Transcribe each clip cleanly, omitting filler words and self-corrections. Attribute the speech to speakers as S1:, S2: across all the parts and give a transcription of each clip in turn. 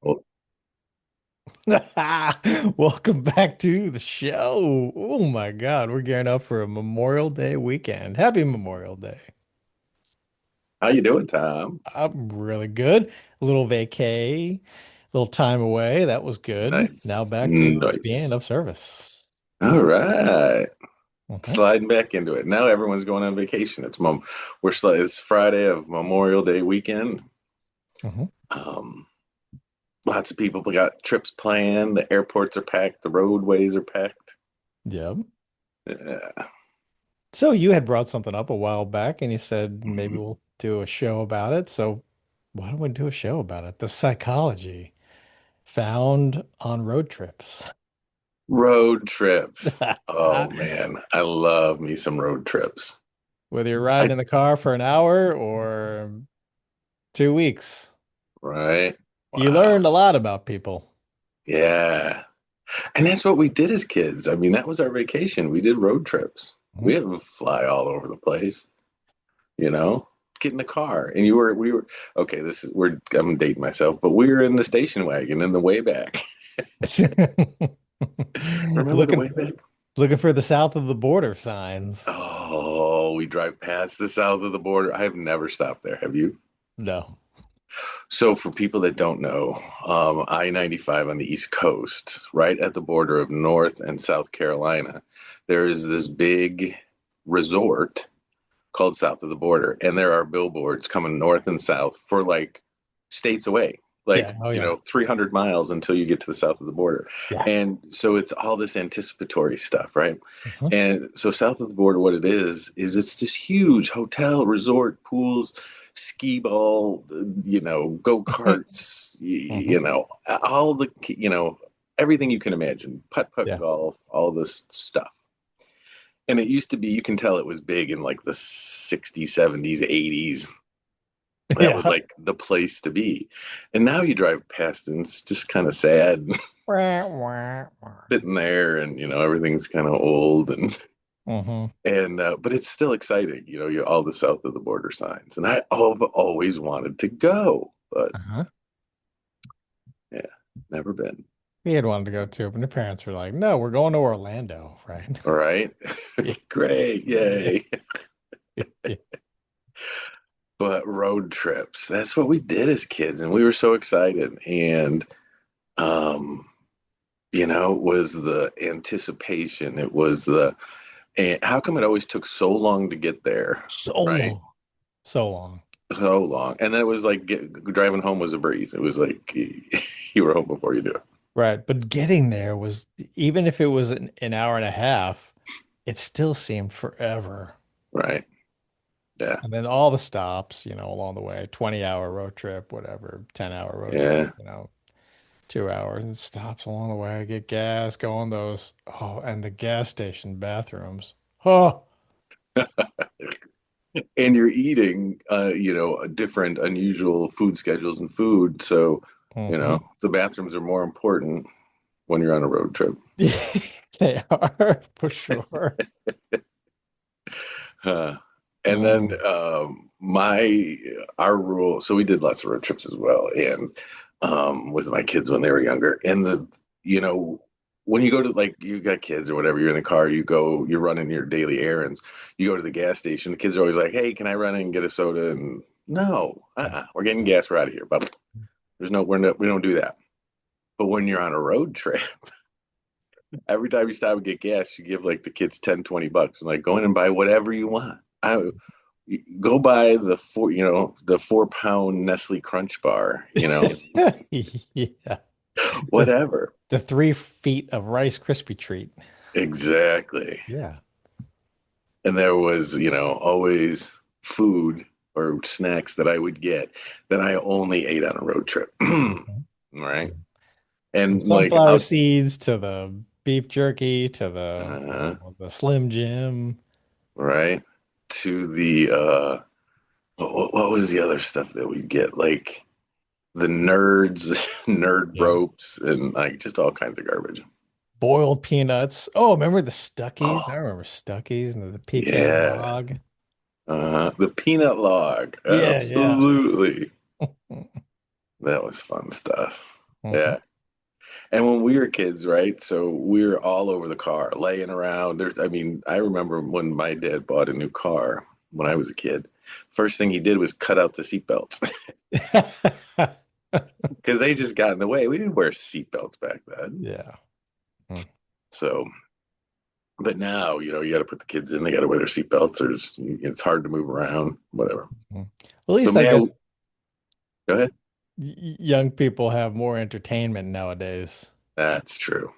S1: Well,
S2: Welcome back to the show. Oh my God, we're gearing up for a Memorial Day weekend. Happy Memorial Day.
S1: how you doing, Tom?
S2: I'm really good. A little vacay, little time away. That was good. Now
S1: Nice.
S2: back to being
S1: Nice.
S2: of service.
S1: All right.
S2: Mhm,
S1: Sliding back into it. Now everyone's going on vacation. It's Friday of Memorial Day weekend.
S2: mhm.
S1: Um, Lots of people got trips planned. The airports are packed. The roadways are packed.
S2: Yep.
S1: Yeah.
S2: So you had brought something up a while back and you said maybe
S1: Mhm.
S2: we'll do a show about it. So why don't we do a show about it? The psychology found on road trips.
S1: Road trip. Oh man, I love me some road trips.
S2: Whether you're riding
S1: I
S2: in the car for an hour or 2 weeks,
S1: right.
S2: you
S1: Wow.
S2: learned a lot about people.
S1: Yeah. And that's what we did as kids. I mean, that was our vacation. We did road trips. We
S2: Mhm.
S1: didn't fly all over the place, you know. Get in the car, and we were okay. I'm dating myself, but we were in the station wagon in the way back. Remember the way
S2: Looking
S1: back?
S2: looking for the south of the border signs.
S1: Oh, we drive past the south of the border. I have never stopped there. Have you?
S2: No.
S1: So, for people that don't know, I-95 on the East Coast, right at the border of North and South Carolina, there is this big resort called South of the Border, and there are billboards coming north and south for like states away,
S2: Yeah.
S1: like
S2: Oh yeah.
S1: 300 miles until you get to the south of the border.
S2: Yeah.
S1: And so it's all this anticipatory stuff, right?
S2: Mhm.
S1: And so south of the border, what it is it's this huge hotel, resort, pools, ski ball, go karts,
S2: Mhm.
S1: all the everything you can imagine, putt putt
S2: Yeah.
S1: golf, all this stuff. And it used to be, you can tell it was big in like the 60s, 70s, 80s. That was
S2: Yeah.
S1: like the place to be. And now you drive past and it's just kind of sad sitting there, and everything's kind of old,
S2: Mhm.
S1: but it's still exciting. You all the south of the border signs. And I've always wanted to go, but
S2: Uh-huh.
S1: yeah, never been.
S2: We had wanted to go too, but the parents were like, "No, we're going to Orlando, right?"
S1: All right.
S2: Yeah.
S1: Great.
S2: Yeah.
S1: Yay. But road trips, that's what we did as kids, and we were so excited. And um it was the anticipation. It was and how come it always took so long to get there,
S2: So
S1: right?
S2: long. So long.
S1: So long. And then it was like driving home was a breeze. It was like you were home before you knew it.
S2: Right. But getting there was, even if it was an hour and a half, it still seemed forever.
S1: Right. Yeah.
S2: And then all the stops, along the way, 20-hour road trip, whatever, 10-hour road trip,
S1: Yeah.
S2: 2 hours and stops along the way, get gas, go on those. Oh, and the gas station bathrooms. Oh,
S1: And you're eating different unusual food schedules and food. So,
S2: hmm.
S1: the bathrooms are more important when you're on a road trip.
S2: They are for sure.
S1: Uh, and then
S2: Mm.
S1: my our rule. So we did lots of road trips as well, and with my kids when they were younger. And you know when you go to, like, you got kids or whatever, you're in the car, you're running your daily errands. You go to the gas station. The kids are always like, "Hey, can I run in and get a soda?" And no,
S2: No,
S1: we're getting
S2: no.
S1: gas. We're out of here. But we don't do that. But when you're on a road trip, every time you stop and get gas, you give like the kids 10, $20 and like, go in and buy whatever you want. Go buy the 4 pound Nestle Crunch bar,
S2: Yeah. The
S1: whatever.
S2: the 3 feet of Rice Krispie treat.
S1: Exactly.
S2: Yeah.
S1: And there was, always food or snacks that I would get that I only ate on a road trip.
S2: Mhm.
S1: Right.
S2: From
S1: And like
S2: sunflower
S1: out,
S2: seeds to the beef jerky to the
S1: uh,
S2: the Slim Jim.
S1: right, to the what was the other stuff that we'd get? Like the nerds, nerd
S2: Yeah.
S1: ropes, and like just all kinds of garbage.
S2: Boiled peanuts. Oh, remember the Stuckies? I
S1: Oh,
S2: remember Stuckies and the pecan
S1: yeah.
S2: log.
S1: The peanut log.
S2: Yeah, yeah.
S1: Absolutely. That was fun stuff.
S2: Hmm.
S1: Yeah. And when we were kids, right? So we were all over the car, laying around. I mean, I remember when my dad bought a new car when I was a kid. First thing he did was cut out the seatbelts because they just got in the way. We didn't wear seatbelts back then.
S2: Yeah. Mm-hmm.
S1: So, but now, you got to put the kids in. They got to wear their seatbelts. It's hard to move around, whatever.
S2: Well, at
S1: So,
S2: least I
S1: man,
S2: guess
S1: go ahead.
S2: young people have more entertainment nowadays.
S1: That's true.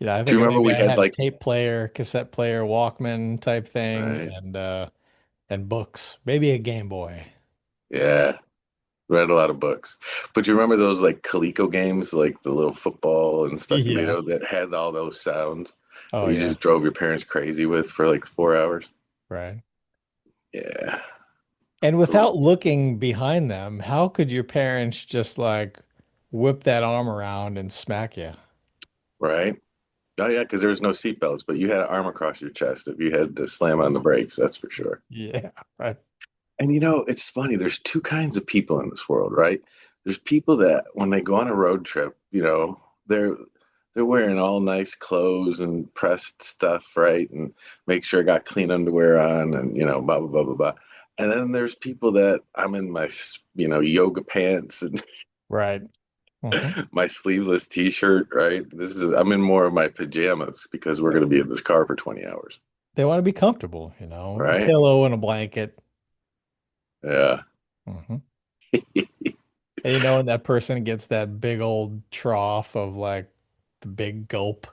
S2: I
S1: Do
S2: think
S1: you remember
S2: maybe
S1: we
S2: I
S1: had
S2: had a
S1: like,
S2: tape player, cassette player, Walkman type thing,
S1: right?
S2: and books. Maybe a Game Boy.
S1: Yeah. Read a lot of books. But you remember those like Coleco games, like the little football and stuff,
S2: Yeah.
S1: that had all those sounds
S2: Oh
S1: that you
S2: yeah.
S1: just drove your parents crazy with for like 4 hours?
S2: Right.
S1: Yeah.
S2: And without looking behind them, how could your parents just like whip that arm around and smack you?
S1: Right? Oh yeah, because there was no seatbelts, but you had an arm across your chest if you had to slam on the brakes, that's for sure.
S2: Yeah. Right.
S1: And it's funny, there's two kinds of people in this world, right? There's people that when they go on a road trip, they're wearing all nice clothes and pressed stuff, right? And make sure I got clean underwear on and blah blah blah blah blah. And then there's people that I'm in my yoga pants and
S2: Right. Hmm.
S1: my sleeveless t-shirt, right? I'm in more of my pajamas because we're going to be in this car for 20 hours,
S2: They want to be comfortable, a
S1: right?
S2: pillow and a blanket.
S1: Yeah.
S2: Hmm. And and that person gets that big old trough of like the big gulp,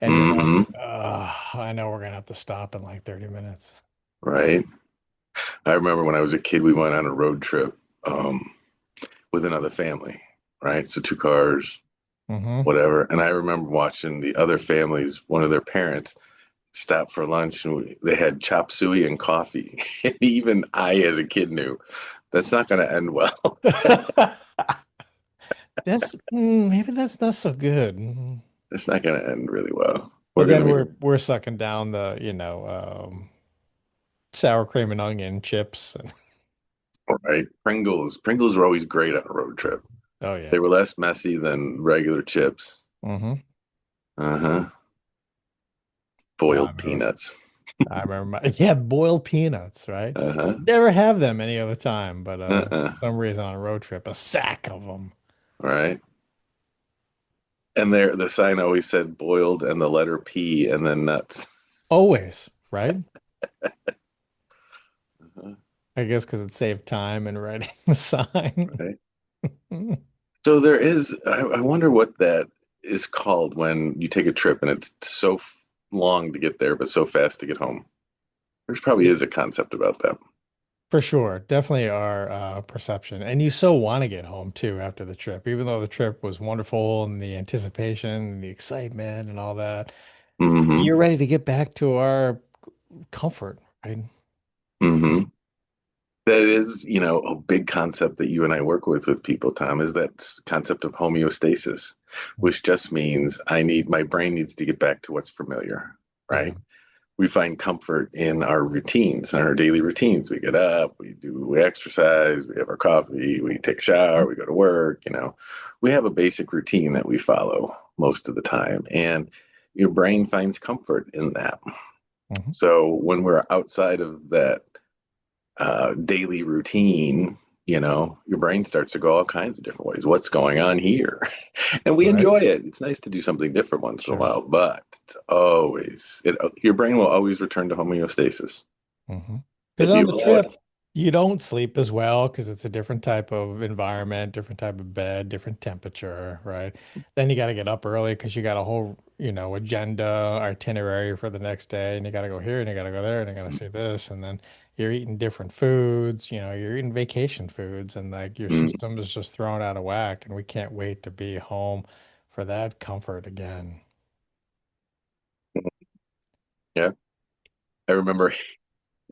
S2: and you're like,
S1: Hmm.
S2: I know we're gonna have to stop in like 30 minutes.
S1: Right. I remember when I was a kid, we went on a road trip with another family, right? So two cars,
S2: Hmm.
S1: whatever. And I remember watching the other families, one of their parents, stop for lunch, and they had chop suey and coffee. And even I, as a kid, knew that's not going to end well.
S2: Maybe that's not so good. Mhm.
S1: It's not going to end really well. We're
S2: But
S1: going
S2: then
S1: to be
S2: we're sucking down the, sour cream and onion chips. And
S1: all right. Pringles were always great on a road trip.
S2: oh
S1: They
S2: yeah.
S1: were less messy than regular chips.
S2: Hmm.
S1: Uh huh.
S2: Yeah,
S1: Boiled peanuts.
S2: I remember yeah, boiled peanuts, right?
S1: Uh huh.
S2: Never have them any other time, but
S1: Uh-uh.
S2: for some reason on a road trip, a sack of them.
S1: Right. And the sign always said boiled and the letter P and then nuts.
S2: Always, right?
S1: Uh-huh.
S2: I guess because it saved time in writing the sign.
S1: Right. So there is, I wonder what that is called when you take a trip and it's so long to get there, but so fast to get home. There's probably
S2: Yeah,
S1: is a concept about that.
S2: for sure. Definitely our perception. And you so want to get home too after the trip, even though the trip was wonderful and the anticipation and the excitement and all that.
S1: Hmm.
S2: You're ready to get back to our comfort, right?
S1: Hmm. That is, a big concept that you and I work with people, Tom, is that concept of homeostasis, which just means my brain needs to get back to what's familiar,
S2: Yeah.
S1: right? We find comfort in our routines, in our daily routines. We get up, we exercise, we have our coffee, we take a shower, we go to work, We have a basic routine that we follow most of the time. And your brain finds comfort in that.
S2: Mhm.
S1: So when we're outside of that daily routine, your brain starts to go all kinds of different ways. What's going on here? And we
S2: Right.
S1: enjoy it. It's nice to do something different once in a
S2: Sure.
S1: while, but your brain will always return to homeostasis.
S2: Hmm. Because
S1: If
S2: on
S1: you
S2: the
S1: allow
S2: trip,
S1: it.
S2: you don't sleep as well because it's a different type of environment, different type of bed, different temperature, right? Then you got to get up early because you got a whole, agenda, itinerary for the next day, and you got to go here and you got to go there and you got to see this, and then you're eating different foods, you're eating vacation foods, and like your
S1: Mm,
S2: system is just thrown out of whack, and we can't wait to be home for that comfort again.
S1: yeah. I remember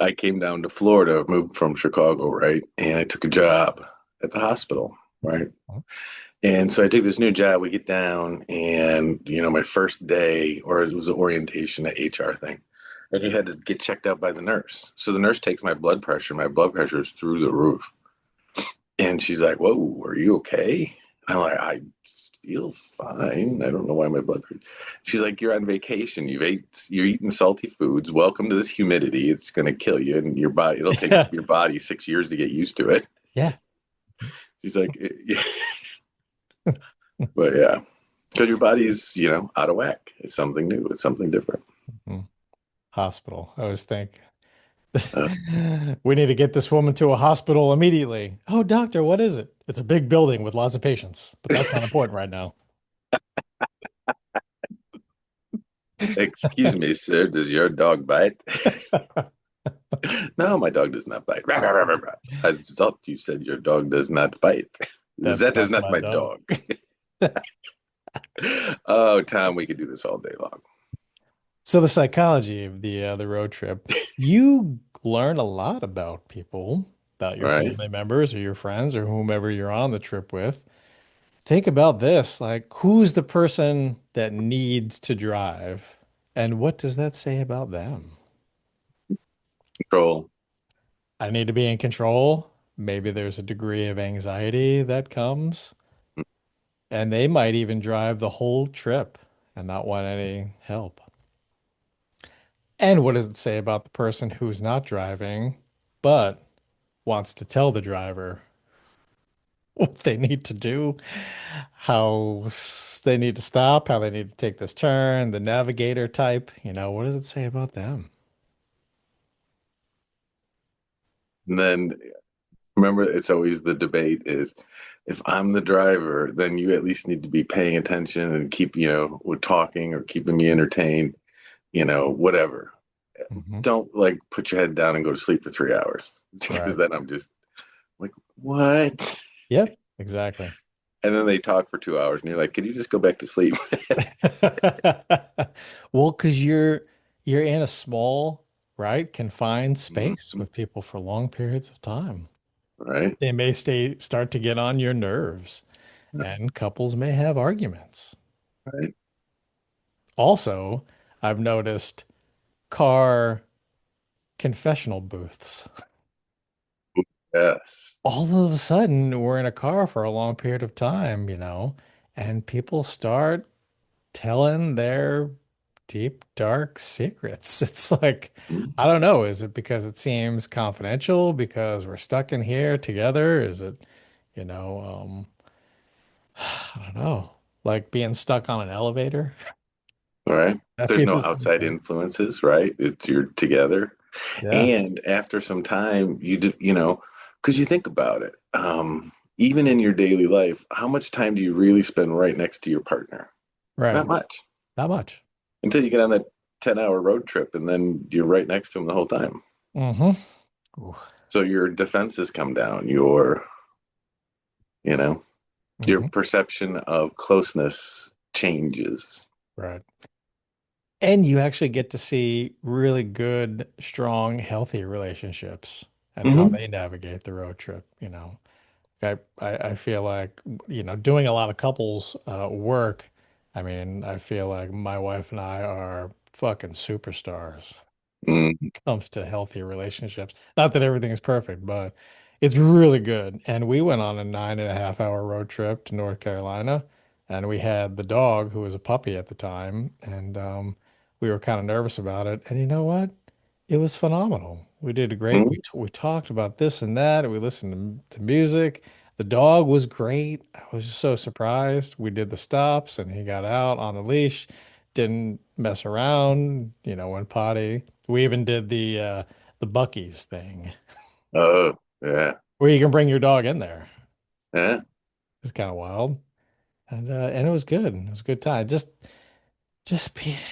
S1: I came down to Florida, moved from Chicago, right? And I took a job at the hospital, right? And so I took this new job. We get down, and my first day, or it was an orientation at HR thing, and you had to get checked out by the nurse. So the nurse takes my blood pressure. My blood pressure is through the roof. And she's like, "Whoa, are you okay?" And I'm like, "I feel fine. I don't know why my blood pressure." She's like, "You're on vacation. You're eating salty foods. Welcome to this humidity. It's going to kill you, and your body. It'll take
S2: Yeah.
S1: your body 6 years to get used to it."
S2: Yeah.
S1: She's like, "Yeah." But yeah, because your body's out of whack. It's something new. It's something different.
S2: Mhm. Hospital. I always think
S1: Uh,
S2: we need to get this woman to a hospital immediately. Oh, doctor, what is it? It's a big building with lots of patients, but that's not important right now.
S1: Excuse me, sir. Does your dog bite? No, my dog does not bite. I thought you said your dog does not bite.
S2: That's
S1: That is
S2: not
S1: not
S2: my
S1: my
S2: dog.
S1: dog. Oh, Tom, we could do this all day long.
S2: So the psychology of the road trip, you learn a lot about people, about your
S1: Right?
S2: family members or your friends or whomever you're on the trip with. Think about this, like who's the person that needs to drive, and what does that say about them?
S1: Control.
S2: I need to be in control. Maybe there's a degree of anxiety that comes, and they might even drive the whole trip and not want any help. And what does it say about the person who's not driving, but wants to tell the driver what they need to do, they need to stop, how they need to take this turn, the navigator type, what does it say about them?
S1: And then remember, it's always the debate is if I'm the driver, then you at least need to be paying attention and keep, with talking or keeping me entertained, whatever.
S2: Hmm.
S1: Don't like put your head down and go to sleep for 3 hours because
S2: Right.
S1: then I'm just like, what?
S2: Yep, exactly.
S1: And then they talk for 2 hours and you're like, can you just go back to sleep?
S2: Well, because you're in a small, right, confined space
S1: Mhm.
S2: with people for long periods of time.
S1: Right?
S2: They may start to get on your nerves, and couples may have arguments.
S1: Right?
S2: Also, I've noticed car confessional booths.
S1: Yes.
S2: All of a sudden, we're in a car for a long period of time, and people start telling their deep, dark secrets. It's like,
S1: Mhm.
S2: I don't know. Is it because it seems confidential because we're stuck in here together? Is it, you know, I don't know, like being stuck on an elevator?
S1: Right?
S2: That
S1: There's no
S2: feels the
S1: outside
S2: same.
S1: influences, right? It's you're together.
S2: Yeah,
S1: And after some time, because you think about it, even in your daily life, how much time do you really spend right next to your partner?
S2: right.
S1: Not much
S2: Not much.
S1: until you get on that 10-hour road trip and then you're right next to them the whole time.
S2: Mm-hmm.
S1: So your defenses come down, you know, your
S2: Hmm.
S1: perception of closeness changes.
S2: Right. And you actually get to see really good, strong, healthy relationships and how
S1: Hmm.
S2: they navigate the road trip, I feel like, doing a lot of couples work. I mean, I feel like my wife and I are fucking superstars
S1: Mm-hmm.
S2: comes to healthy relationships. Not that everything is perfect, but it's really good. And we went on a 9.5 hour road trip to North Carolina, and we had the dog who was a puppy at the time, and we were kind of nervous about it. And you know what? It was phenomenal. We did a great. We talked about this and that, and we listened to music. The dog was great. I was just so surprised. We did the stops, and he got out on the leash, didn't mess around, went potty. We even did the Bucky's thing
S1: Oh, yeah.
S2: where you can bring your dog in there.
S1: Yeah.
S2: It's kind of wild. And it was good. It was a good time. Just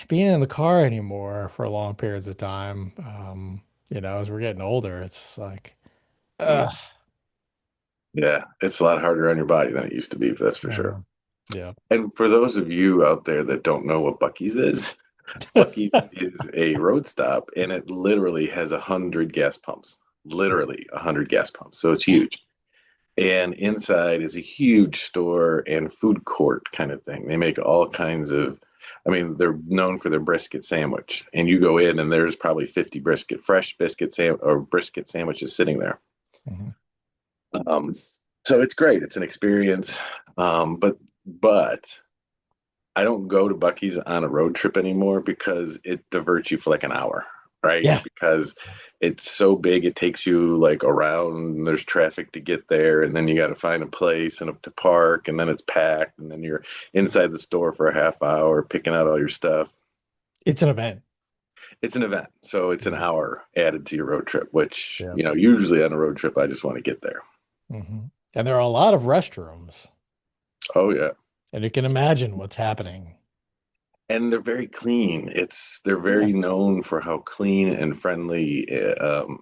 S2: being in the car anymore for long periods of time. As we're getting older, it's just like,
S1: Mm.
S2: ugh.
S1: Yeah. It's a lot harder on your body than it used to be, that's for sure.
S2: Mhm. Yeah.
S1: And for those of you out there that don't know what Bucky's is, Bucky's is a road stop and it literally has 100 gas pumps. Literally 100 gas pumps. So it's huge. And inside is a huge store and food court kind of thing. They make all kinds of, I mean, they're known for their brisket sandwich. And you go in and there's probably 50 fresh biscuit or brisket sandwiches sitting there.
S2: Mhm.
S1: Um, So it's great. It's an experience. But I don't go to Bucky's on a road trip anymore because it diverts you for like an hour, right?
S2: Yeah,
S1: Because it's so big, it takes you like around, and there's traffic to get there, and then you got to find a place and up to park, and then it's packed, and then you're inside the store for a half hour picking out all your stuff.
S2: it's an event.
S1: It's an event, so it's an
S2: Yeah.
S1: hour added to your road trip, which,
S2: Yeah.
S1: usually on a road trip, I just want to get there.
S2: And there are a lot of restrooms,
S1: Oh, yeah.
S2: and you can imagine what's happening.
S1: And they're very clean. They're
S2: Yeah.
S1: very known for how clean and friendly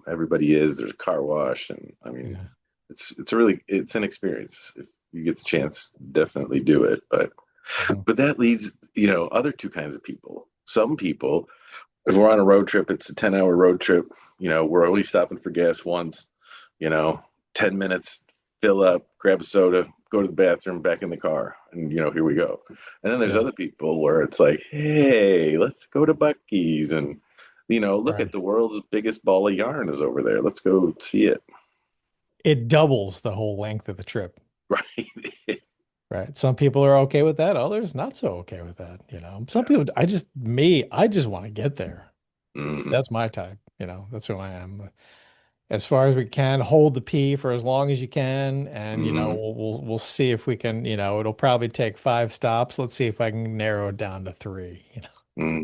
S1: everybody is. There's a car wash, and I mean,
S2: Yeah.
S1: it's an experience. If you get the chance, definitely do it. But
S2: Mhm.
S1: but that leads, other two kinds of people. Some people, if we're on a road trip, it's a 10-hour road trip. We're only stopping for gas once. You know, 10 minutes, fill up, grab a soda, go to the bathroom, back in the car, and here we go. And then there's
S2: Yeah.
S1: other people where it's like, hey, let's go to Bucky's and look
S2: Right.
S1: at the world's biggest ball of yarn is over there. Let's go see it.
S2: It doubles the whole length of the trip.
S1: Right.
S2: Right. Some people are okay with that, others not so okay with that. Some people, I just want to get there.
S1: Hmm.
S2: That's my type. That's who I am. As far as we can, hold the pee for as long as you can, and
S1: Hmm.
S2: we'll see if we can. It'll probably take 5 stops. Let's see if I can narrow it down to three.
S1: Hmm.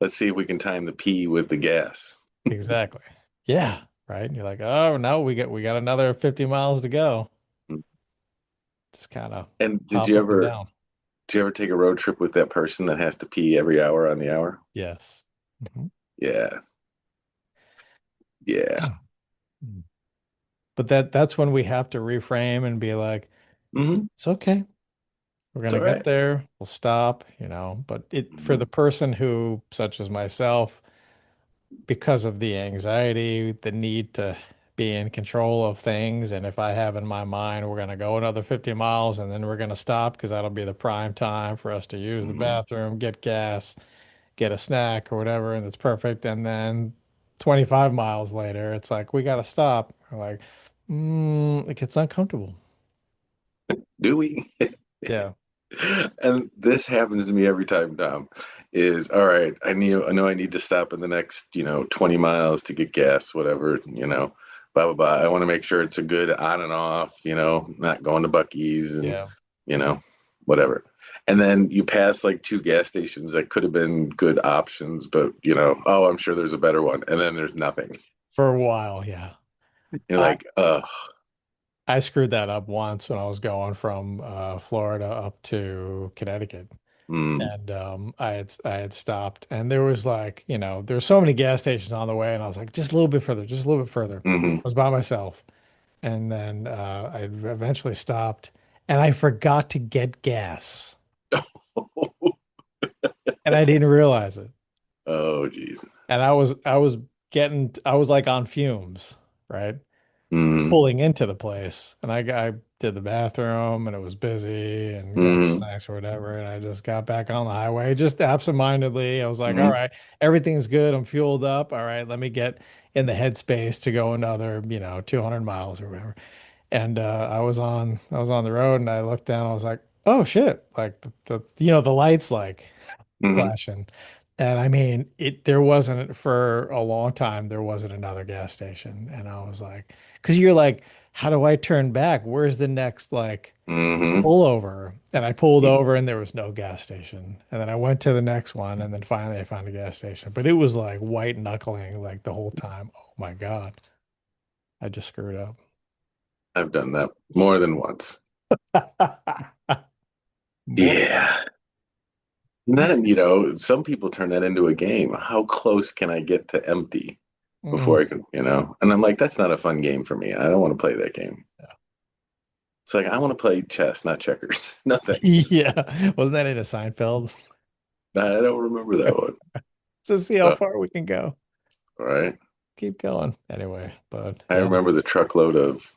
S1: Let's see if we can time the P with the gas.
S2: Exactly. Yeah. Right. And you're like, oh no, we got another 50 miles to go. Just kind of
S1: And
S2: hop up and down.
S1: did you ever take a road trip with that person that has to pee every hour on the hour?
S2: Yes. Mhm.
S1: Yeah. Yeah.
S2: But that's when we have to reframe and be like,
S1: Hmm.
S2: it's okay. We're
S1: It's
S2: gonna
S1: all
S2: get
S1: right.
S2: there. We'll stop, but for
S1: Hmm.
S2: the person who, such as myself, because of the anxiety, the need to be in control of things, and if I have in my mind we're gonna go another 50 miles and then we're gonna stop because that'll be the prime time for us to use the
S1: Hmm.
S2: bathroom, get gas, get a snack or whatever, and it's perfect. And then 25 miles later, it's like we gotta stop. We're like, it gets uncomfortable.
S1: Do we?
S2: Yeah.
S1: And this happens to me every time, Tom. Is all right. I know I need to stop in the next, 20 miles to get gas, whatever, blah blah blah. I want to make sure it's a good on and off, not going to Bucky's and,
S2: Yeah.
S1: you know, whatever. And then you pass like two gas stations that could have been good options, but oh, I'm sure there's a better one. And then there's nothing.
S2: For a while, yeah.
S1: You're
S2: I
S1: like,
S2: I screwed that up once when I was going from Florida up to Connecticut.
S1: mm,
S2: And I had stopped, and there was like, there were so many gas stations on the way, and I was like, just a little bit further, just a little bit further.
S1: hmm.
S2: I was by myself. And then I eventually stopped, and I forgot to get gas, and I didn't realize it.
S1: Oh, geez.
S2: And I was like on fumes, right?
S1: Mm,
S2: Pulling into the place, and I did the bathroom, and it was busy, and got
S1: mm,
S2: snacks or whatever, and I just got back on the highway, just absentmindedly. I was like, all
S1: mm,
S2: right, everything's good. I'm fueled up. All right, let me get in the headspace to go another, 200 miles or whatever. And I was on the road, and I looked down. I was like, oh shit! Like the lights like
S1: mm,
S2: flashing. And I mean, there wasn't for a long time, there wasn't another gas station. And I was like, because you're like, how do I turn back? Where's the next like
S1: mm.
S2: pullover? And I pulled over and there was no gas station. And then I went to the next one and then finally I found a gas station. But it was like white knuckling like the whole time. Oh my God. I just screwed
S1: I've done that more than once.
S2: up. More.
S1: Yeah. And then, some people turn that into a game. How close can I get to empty before
S2: Mm.
S1: I can, And I'm like, that's not a fun game for me. I don't want to play that game. It's like, I want to play chess, not checkers. No thanks.
S2: Yeah. Wasn't that in a Seinfeld?
S1: I don't remember that one.
S2: To see how
S1: Uh,
S2: far we can go.
S1: all right.
S2: Keep going. Anyway, but
S1: I
S2: yeah.
S1: remember the truckload of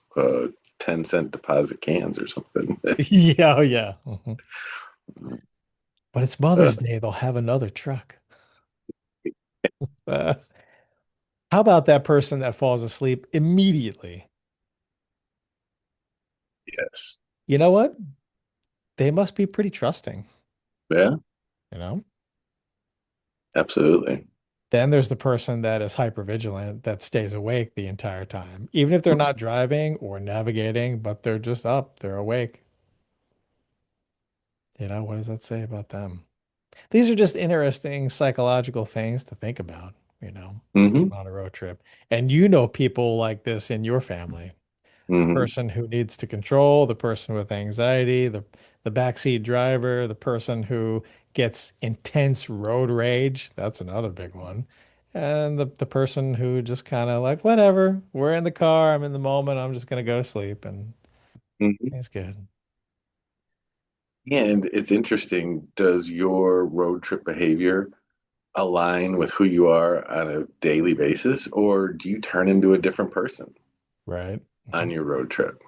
S1: 10-cent deposit cans or something.
S2: Yeah, oh yeah. But it's
S1: Uh,
S2: Mother's Day. They'll have another truck. Uh, how about that person that falls asleep immediately?
S1: Yes.
S2: You know what? They must be pretty trusting,
S1: Yeah,
S2: you know?
S1: absolutely.
S2: Then there's the person that is hypervigilant that stays awake the entire time, even if they're not driving or navigating, but they're just up, they're awake. What does that say about them? These are just interesting psychological things to think about,
S1: Hmm.
S2: on a road trip. And you know people like this in your family.
S1: Hmm.
S2: Person who needs to control, the person with anxiety, the backseat driver, the person who gets intense road rage. That's another big one. And the person who just kind of like, whatever, we're in the car, I'm in the moment, I'm just gonna go to sleep and
S1: Hmm.
S2: it's good.
S1: And it's interesting. Does your road trip behavior align with who you are on a daily basis, or do you turn into a different person
S2: Right.
S1: on
S2: Mhm.
S1: your road trip?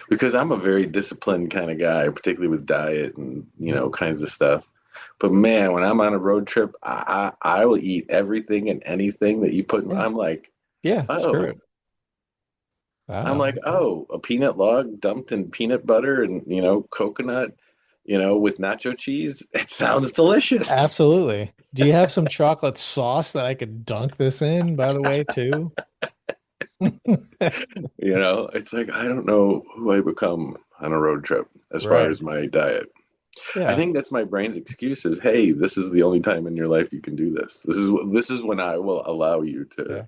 S1: Because I'm a very disciplined kind of guy, particularly with diet and
S2: Mhm.
S1: kinds of stuff. But man, when I'm on a road trip, I will eat everything and anything that you put.
S2: Yeah.
S1: I'm like,
S2: Yeah. Screw
S1: oh,
S2: it. I
S1: I'm
S2: know.
S1: like, oh, a peanut log dumped in peanut butter and coconut, with nacho cheese. It sounds delicious.
S2: Absolutely. Do you have some chocolate sauce that I could dunk this in, by the way, too?
S1: It's like I don't know who I become on a road trip as far
S2: Right.
S1: as my diet. I
S2: Yeah.
S1: think that's my brain's excuse is, hey, this is the only time in your life you can do this. This is when I will allow you to.
S2: Yeah.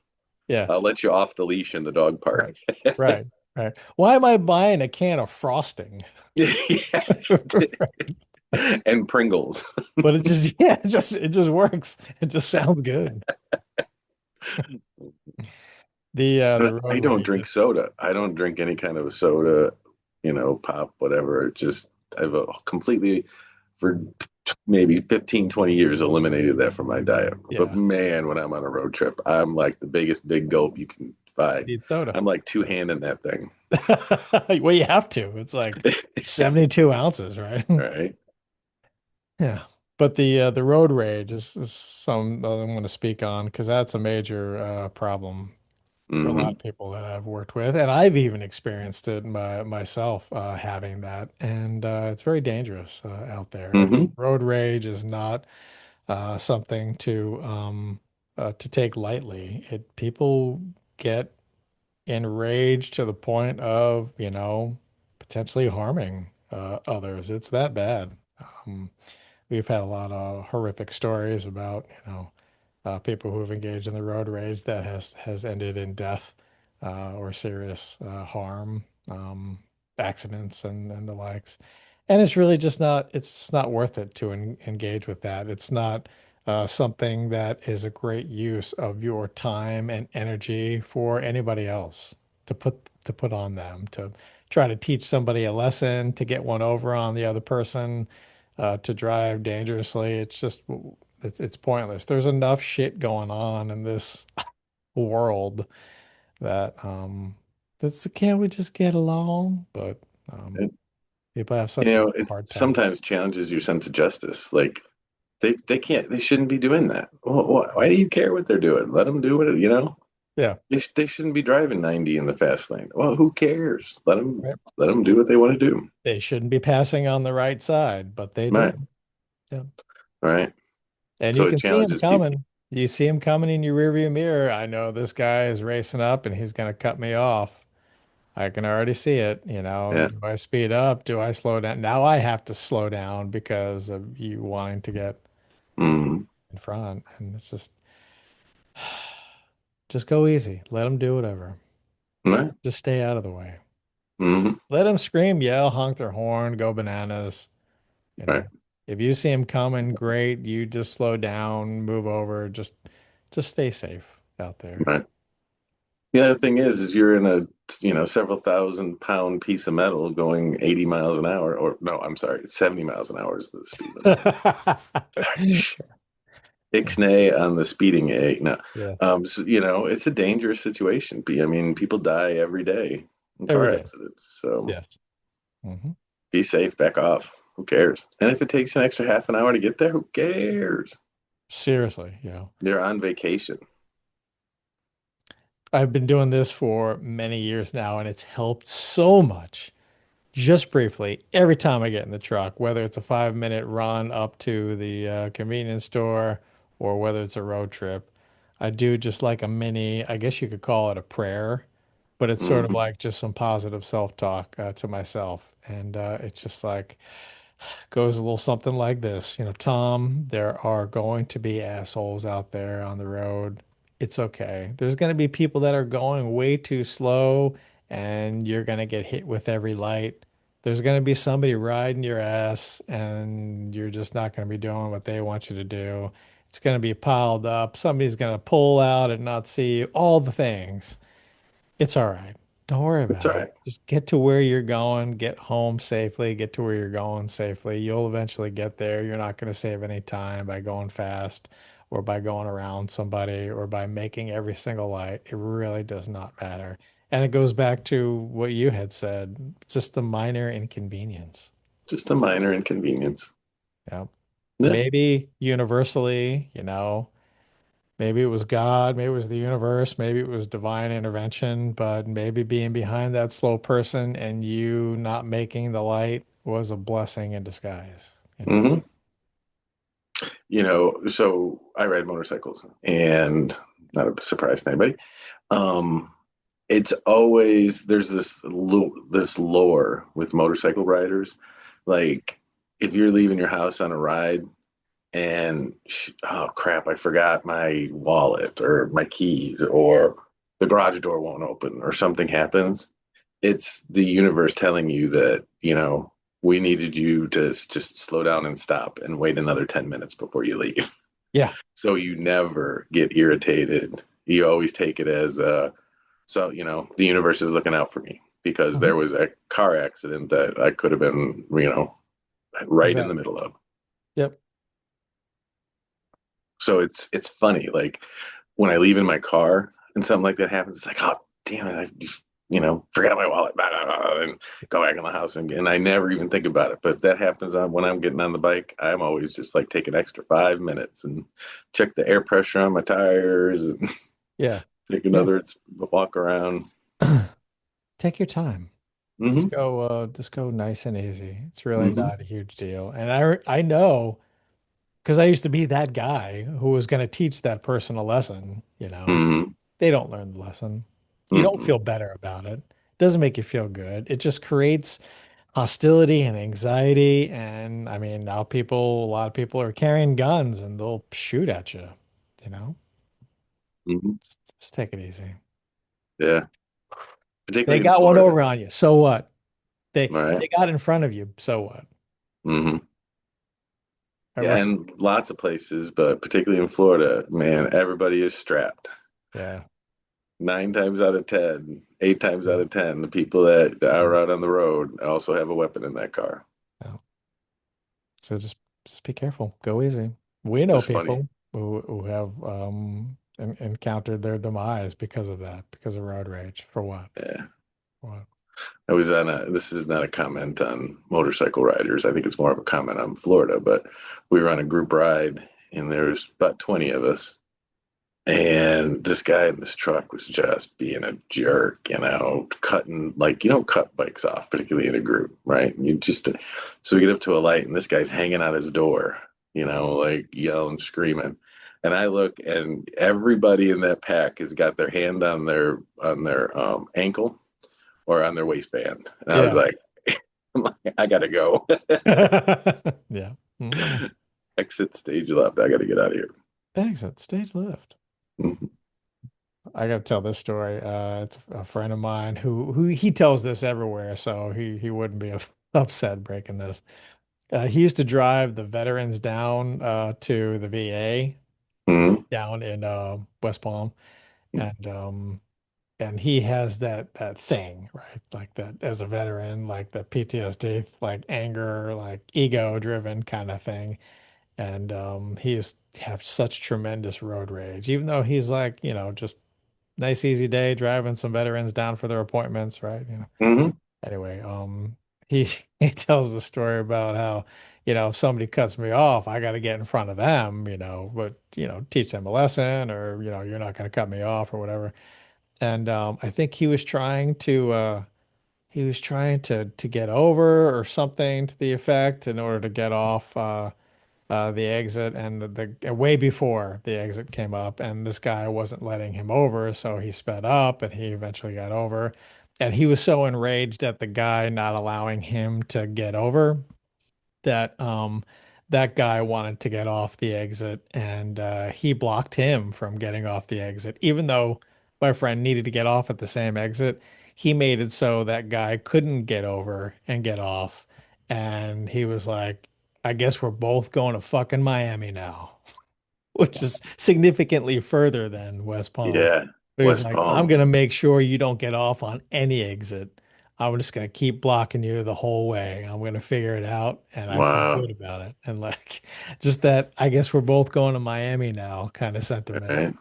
S2: Yeah.
S1: I'll let you off the leash in the dog park.
S2: Right. Right. Right. Why am I buying a can of frosting?
S1: Yeah. And Pringles.
S2: But it just yeah, it just works. It just sounds good. The
S1: But
S2: road
S1: I don't
S2: rage
S1: drink
S2: is
S1: soda. I don't drink any kind of soda, pop, whatever. Just I've completely for maybe 15, 20 years eliminated that from my diet. But
S2: yeah,
S1: man, when I'm on a road trip, I'm like the biggest big gulp you can
S2: you
S1: find.
S2: need soda.
S1: I'm like two
S2: Yeah.
S1: handing that thing.
S2: Well, you have to. It's like 72 ounces, right?
S1: Right.
S2: Yeah. But the road rage is some I'm going to speak on because that's a major problem for a lot
S1: Mm-hmm.
S2: of people that I've worked with, and I've even experienced it myself having that, and it's very dangerous out there. And
S1: Mm-hmm.
S2: road rage is not something to take lightly. It people get enraged to the point of potentially harming others. It's that bad. Um, we've had a lot of horrific stories about people who have engaged in the road rage that has ended in death or serious harm, accidents and the likes. And it's really just not worth it to engage with that. It's not something that is a great use of your time and energy for anybody else to put on them, to try to teach somebody a lesson, to get one over on the other person, to drive dangerously. It's pointless. There's enough shit going on in this world that that's can't we just get along? But um people have such a
S1: It
S2: hard time.
S1: sometimes challenges your sense of justice. Like they can't, they shouldn't be doing that. Why do you care what they're doing? Let them do what.
S2: Yeah,
S1: They shouldn't be driving 90 in the fast lane. Well, who cares? Let them
S2: right.
S1: let them do what they want to do.
S2: They shouldn't be passing on the right side, but they do.
S1: Right.
S2: Yeah.
S1: Right.
S2: And
S1: So
S2: you
S1: it
S2: can see him
S1: challenges people.
S2: coming. You see him coming in your rearview mirror. I know this guy is racing up and he's going to cut me off. I can already see it.
S1: Yeah.
S2: Do I speed up? Do I slow down? Now I have to slow down because of you wanting to get
S1: Mm-hmm.
S2: in front. And it's just go easy. Let them do whatever.
S1: Right.
S2: Just stay out of the way.
S1: Mm-hmm.
S2: Let them scream, yell, honk their horn, go bananas. You
S1: Right.
S2: know, if you see them coming, great. You just slow down, move over. Just stay safe out there.
S1: Right. The other thing is you're in a several thousand pound piece of metal going 80 miles an hour, or no, I'm sorry, 70 miles an hour is the speed limit. Shh. Ixnay on the speeding A. No,
S2: Yes.
S1: so, it's a dangerous situation. I mean, people die every day in
S2: Every
S1: car
S2: day.
S1: accidents. So
S2: Yes. Hmm.
S1: be safe, back off. Who cares? And if it takes an extra half an hour to get there, who cares?
S2: Seriously,
S1: They're on vacation.
S2: I've been doing this for many years now, and it's helped so much. Just briefly, every time I get in the truck, whether it's a 5 minute run up to the convenience store or whether it's a road trip, I do just like a mini, I guess you could call it a prayer, but it's sort of
S1: Hmm.
S2: like just some positive self-talk to myself. And it's just like, goes a little something like this. Tom, there are going to be assholes out there on the road. It's okay. There's going to be people that are going way too slow, and you're going to get hit with every light. There's going to be somebody riding your ass, and you're just not going to be doing what they want you to do. It's going to be piled up. Somebody's going to pull out and not see you. All the things. It's all right. Don't worry
S1: It's
S2: about
S1: all
S2: it.
S1: right.
S2: Just get to where you're going, get home safely, get to where you're going safely. You'll eventually get there. You're not going to save any time by going fast or by going around somebody or by making every single light. It really does not matter. And it goes back to what you had said, just a minor inconvenience.
S1: Just a minor inconvenience.
S2: Yeah.
S1: Yeah.
S2: Maybe universally, maybe it was God, maybe it was the universe, maybe it was divine intervention, but maybe being behind that slow person and you not making the light was a blessing in disguise.
S1: Hmm. So I ride motorcycles, and not a surprise to anybody. Um, it's always there's this lore with motorcycle riders, like if you're leaving your house on a ride and oh crap, I forgot my wallet or my keys, or the garage door won't open, or something happens. It's the universe telling you that, we needed you to just slow down and stop and wait another 10 minutes before you leave.
S2: Yeah.
S1: So you never get irritated. You always take it as the universe is looking out for me because
S2: Mhm.
S1: there was a car accident that I could have been, right in the
S2: Exactly.
S1: middle of.
S2: Yep.
S1: So it's funny, like when I leave in my car and something like that happens, it's like, oh damn it, I just forgot my wallet, blah, blah, blah, and go back in the house, and I never even think about it. But if that happens when I'm getting on the bike, I'm always just like take an extra 5 minutes and check the air pressure on my tires and
S2: Yeah.
S1: take
S2: Yeah.
S1: another walk around.
S2: Take your time.
S1: Hmm.
S2: Just go nice and easy. It's really
S1: Hmm.
S2: not a huge deal. And I know because I used to be that guy who was going to teach that person a lesson.
S1: Hmm.
S2: They don't learn the lesson. You don't
S1: Hmm.
S2: feel better about it. It doesn't make you feel good. It just creates hostility and anxiety. And I mean, now a lot of people are carrying guns and they'll shoot at you, you know?
S1: Hmm.
S2: Just take it easy.
S1: Yeah,
S2: They
S1: particularly in
S2: got one
S1: Florida.
S2: over on you. So what? They
S1: All right.
S2: they got in front of you. So what?
S1: Hmm.
S2: I
S1: Yeah,
S2: re-
S1: and lots of places, but particularly in Florida, man, everybody is strapped.
S2: Yeah.
S1: 9 times out of 10, 8 times out of 10, the people that are out on the road also have a weapon in that car.
S2: Yeah. So just be careful. Go easy. We know
S1: Just funny.
S2: people who have encountered their demise because of that, because of road rage. For what?
S1: Yeah.
S2: What?
S1: I was this is not a comment on motorcycle riders. I think it's more of a comment on Florida, but we were on a group ride and there's about 20 of us. And this guy in this truck was just being a jerk, cutting, like, you don't cut bikes off, particularly in a group, right? So we get up to a light and this guy's hanging out his door, like yelling, screaming. And I look and everybody in that pack has got their hand on their ankle or on their waistband. And I was
S2: Yeah.
S1: like, I gotta go.
S2: Yeah. Mhm.
S1: Exit stage left. I gotta get out of here.
S2: Exit stage left.
S1: Mhm.
S2: I got to tell this story. It's a friend of mine who he tells this everywhere, so he wouldn't be upset breaking this. He used to drive the veterans down to the VA
S1: Mhm.
S2: down in West Palm, and he has that thing, right? Like that as a veteran, like the PTSD, like anger, like ego driven kind of thing. And he used to have such tremendous road rage, even though he's like, just nice easy day driving some veterans down for their appointments, right?
S1: Mhm.
S2: Anyway, he he tells the story about how, if somebody cuts me off, I got to get in front of them, but teach them a lesson, or you're not going to cut me off or whatever. and I think he was trying to get over or something to the effect in order to get off the exit, and the way before the exit came up, and this guy wasn't letting him over, so he sped up and he eventually got over. And he was so enraged at the guy not allowing him to get over that that guy wanted to get off the exit, and he blocked him from getting off the exit, even though my friend needed to get off at the same exit. He made it so that guy couldn't get over and get off, and he was like, I guess we're both going to fucking Miami now, which is significantly further than West Palm.
S1: Yeah.
S2: But he was
S1: West
S2: like, I'm
S1: Palm.
S2: gonna make sure you don't get off on any exit. I'm just gonna keep blocking you the whole way. I'm gonna figure it out, and I feel
S1: Wow.
S2: good about it. And like, just that, I guess we're both going to Miami now kind of sentiment.
S1: Right.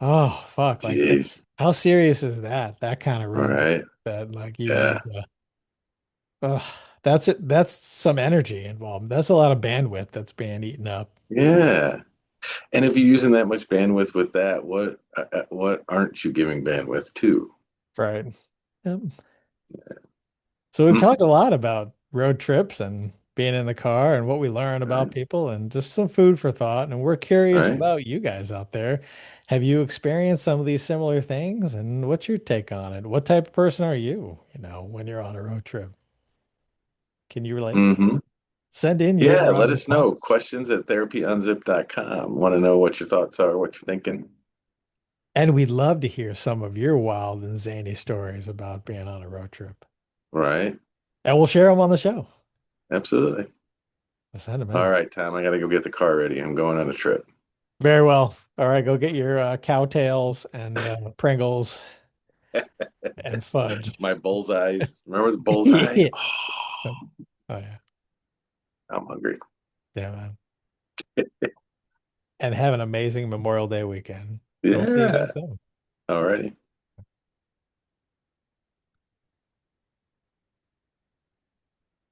S2: Oh, fuck. Like,
S1: Jeez.
S2: how serious is that? That kind of
S1: All
S2: road rage
S1: right.
S2: that like you
S1: Yeah.
S2: need to, uh, that's it. That's some energy involved. That's a lot of bandwidth that's being eaten up.
S1: Yeah. And if you're using that much bandwidth with that, what aren't you giving bandwidth to?
S2: Right. Yep. So we've
S1: Hmm.
S2: talked a lot about road trips and being in the car and what we learn about
S1: Right.
S2: people and just some food for thought. And we're curious
S1: Right.
S2: about you guys out there. Have you experienced some of these similar things? And what's your take on it? What type of person are you, when you're on a road trip? Can you relate?
S1: Hmm.
S2: Send in
S1: Yeah.
S2: your
S1: Let us know.
S2: response.
S1: Questions at therapyunzip.com. Want to know what your thoughts are, what you're thinking.
S2: And we'd love to hear some of your wild and zany stories about being on a road trip.
S1: Right.
S2: And we'll share them on the show.
S1: Absolutely.
S2: Send them
S1: All
S2: in.
S1: right, Tom. I got to go get the car ready. I'm going on a trip.
S2: Very well. All right, go get your cowtails and Pringles and fudge.
S1: My bullseyes. Remember the bullseyes?
S2: Yeah.
S1: Oh,
S2: Oh yeah.
S1: I'm hungry.
S2: Yeah, man. And have an amazing Memorial Day weekend. We'll see you
S1: Yeah.
S2: guys soon.
S1: All righty.